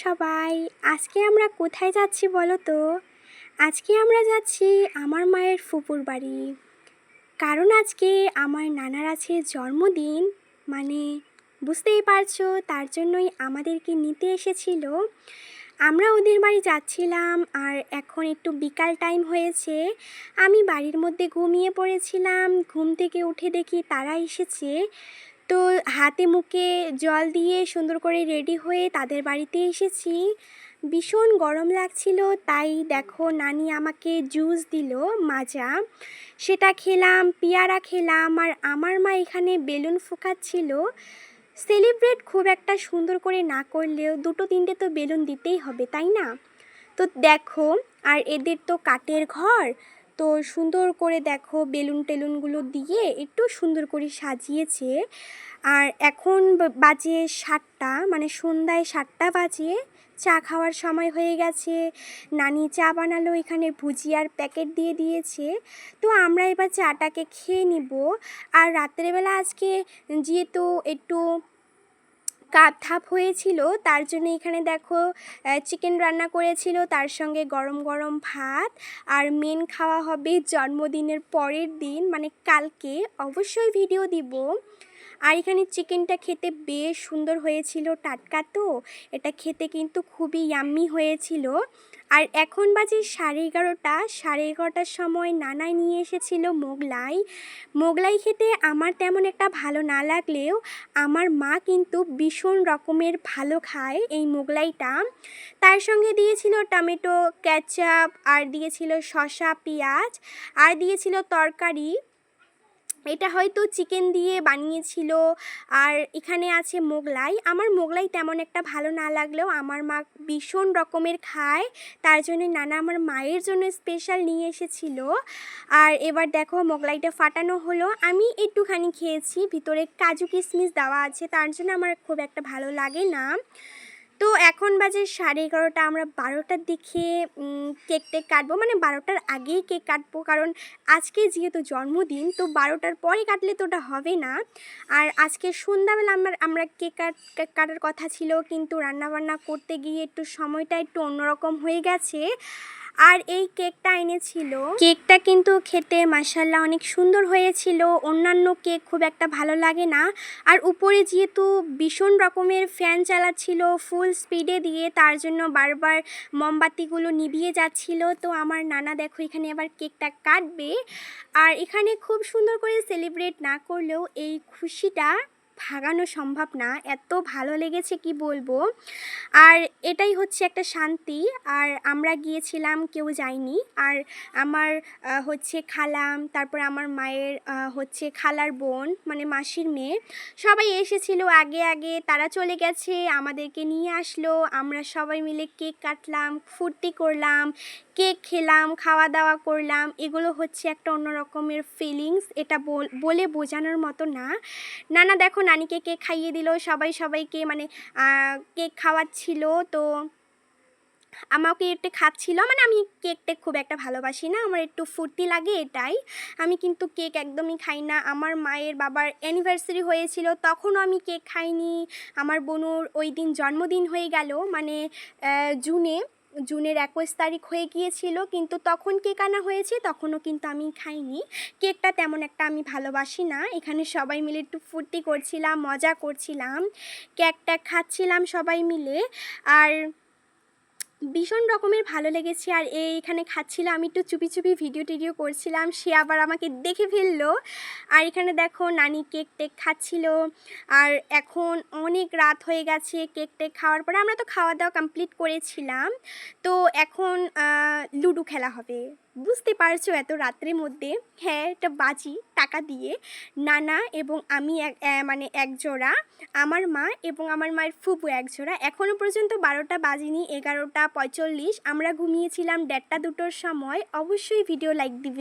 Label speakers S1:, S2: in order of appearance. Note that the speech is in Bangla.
S1: সবাই? আজকে আমরা কোথায় যাচ্ছি বলো তো? আজকে আমরা যাচ্ছি আমার মায়ের ফুপুর বাড়ি। কারণ আজকে আমার নানার আছে জন্মদিন, মানে বুঝতেই পারছো, তার জন্যই আমাদেরকে নিতে এসেছিল। আমরা ওদের বাড়ি যাচ্ছিলাম আর এখন একটু বিকাল টাইম হয়েছে। আমি বাড়ির মধ্যে ঘুমিয়ে পড়েছিলাম, ঘুম থেকে উঠে দেখি তারা এসেছে। তো হাতে মুখে জল দিয়ে সুন্দর করে রেডি হয়ে তাদের বাড়িতে এসেছি। ভীষণ গরম লাগছিল, তাই দেখো নানি আমাকে জুস দিল মাজা, সেটা খেলাম, পেয়ারা খেলাম। আর আমার মা এখানে বেলুন ফোকাচ্ছিল। সেলিব্রেট খুব একটা সুন্দর করে না করলেও দুটো তিনটে তো বেলুন দিতেই হবে, তাই না? তো দেখো, আর এদের তো কাঠের ঘর, তো সুন্দর করে দেখো বেলুন টেলুনগুলো দিয়ে একটু সুন্দর করে সাজিয়েছে। আর এখন বাজে 7টা, মানে সন্ধ্যায় 7টা বাজে। চা খাওয়ার সময় হয়ে গেছে। নানি চা বানালো, এখানে ভুজিয়ার প্যাকেট দিয়ে দিয়েছে। তো আমরা এবার চাটাকে খেয়ে নিব। আর রাত্রেবেলা আজকে যেহেতু একটু কাপ ধাপ হয়েছিল, তার জন্য এখানে দেখো চিকেন রান্না করেছিল, তার সঙ্গে গরম গরম ভাত। আর মেন খাওয়া হবে জন্মদিনের পরের দিন, মানে কালকে অবশ্যই ভিডিও দিব। আর এখানে চিকেনটা খেতে বেশ সুন্দর হয়েছিল, টাটকা তো, এটা খেতে কিন্তু খুবই ইয়াম্মি হয়েছিল। আর এখন বাজে 11:30। 11:30টার সময় নানাই নিয়ে এসেছিল মোগলাই। মোগলাই খেতে আমার তেমন একটা ভালো না লাগলেও আমার মা কিন্তু ভীষণ রকমের ভালো খায় এই মোগলাইটা। তার সঙ্গে দিয়েছিল টমেটো কেচাপ, আর দিয়েছিল শসা পেঁয়াজ, আর দিয়েছিল তরকারি। এটা হয়তো চিকেন দিয়ে বানিয়েছিল। আর এখানে আছে মোগলাই। আমার মোগলাই তেমন একটা ভালো না লাগলেও আমার মা ভীষণ রকমের খায়, তার জন্য নানা আমার মায়ের জন্য স্পেশাল নিয়ে এসেছিল। আর এবার দেখো মোগলাইটা ফাটানো হলো, আমি একটুখানি খেয়েছি, ভিতরে কাজু কিশমিশ দেওয়া আছে, তার জন্য আমার খুব একটা ভালো লাগে না। তো এখন বাজে 11:30। আমরা 12টার দিকে কেক টেক কাটবো, মানে 12টার আগেই কেক কাটবো, কারণ আজকে যেহেতু জন্মদিন, তো 12টার পরে কাটলে তো ওটা হবে না। আর আজকে সন্ধ্যাবেলা আমরা কেক কাটার কথা ছিল, কিন্তু রান্নাবান্না করতে গিয়ে একটু সময়টা একটু অন্যরকম হয়ে গেছে। আর এই কেকটা এনেছিল, কেকটা কিন্তু খেতে মাশাআল্লাহ অনেক সুন্দর হয়েছিল। অন্যান্য কেক খুব একটা ভালো লাগে না। আর উপরে যেহেতু ভীষণ রকমের ফ্যান চালাচ্ছিল ফুল স্পিডে দিয়ে, তার জন্য বারবার মোমবাতিগুলো নিভিয়ে যাচ্ছিল। তো আমার নানা দেখো এখানে আবার কেকটা কাটবে। আর এখানে খুব সুন্দর করে সেলিব্রেট না করলেও এই খুশিটা ভাগানো সম্ভব না, এত ভালো লেগেছে কি বলবো। আর এটাই হচ্ছে একটা শান্তি। আর আমরা গিয়েছিলাম, কেউ যায়নি। আর আমার হচ্ছে খালাম, তারপর আমার মায়ের হচ্ছে খালার বোন, মানে মাসির মেয়ে, সবাই এসেছিল আগে আগে, তারা চলে গেছে, আমাদেরকে নিয়ে আসলো। আমরা সবাই মিলে কেক কাটলাম, ফুর্তি করলাম, কেক খেলাম, খাওয়া দাওয়া করলাম। এগুলো হচ্ছে একটা অন্য রকমের ফিলিংস, এটা বলে বোঝানোর মতো না। নানা দেখো নানিকে কেক খাইয়ে দিল, সবাইকে মানে কেক খাওয়াচ্ছিল। তো আমাকে একটু খাচ্ছিল, মানে আমি কেকটা খুব একটা ভালোবাসি না, আমার একটু ফুর্তি লাগে এটাই। আমি কিন্তু কেক একদমই খাই না। আমার মায়ের বাবার অ্যানিভার্সারি হয়েছিল, তখনও আমি কেক খাইনি। আমার বোনুর ওই দিন জন্মদিন হয়ে গেল, মানে জুনের 21 তারিখ হয়ে গিয়েছিল, কিন্তু তখন কেক আনা হয়েছে, তখনও কিন্তু আমি খাইনি। কেকটা তেমন একটা আমি ভালোবাসি না। এখানে সবাই মিলে একটু ফুর্তি করছিলাম, মজা করছিলাম, কেকটা খাচ্ছিলাম সবাই মিলে। আর ভীষণ রকমের ভালো লেগেছে। আর এইখানে খাচ্ছিলাম, আমি একটু চুপি চুপি ভিডিও টিডিও করছিলাম, সে আবার আমাকে দেখে ফেললো। আর এখানে দেখো নানি কেক টেক খাচ্ছিল। আর এখন অনেক রাত হয়ে গেছে, কেক টেক খাওয়ার পরে আমরা তো খাওয়া দাওয়া কমপ্লিট করেছিলাম। তো এখন লুডো খেলা হবে। বুঝতে পারছো এত রাত্রের মধ্যে, হ্যাঁ এটা বাজি টাকা দিয়ে। নানা এবং আমি মানে এক জোড়া, আমার মা এবং আমার মায়ের ফুপু এক জোড়া। এখনও পর্যন্ত 12টা বাজেনি, 11:45। আমরা ঘুমিয়েছিলাম 1:30-2টোর সময়। অবশ্যই ভিডিও লাইক দিবে।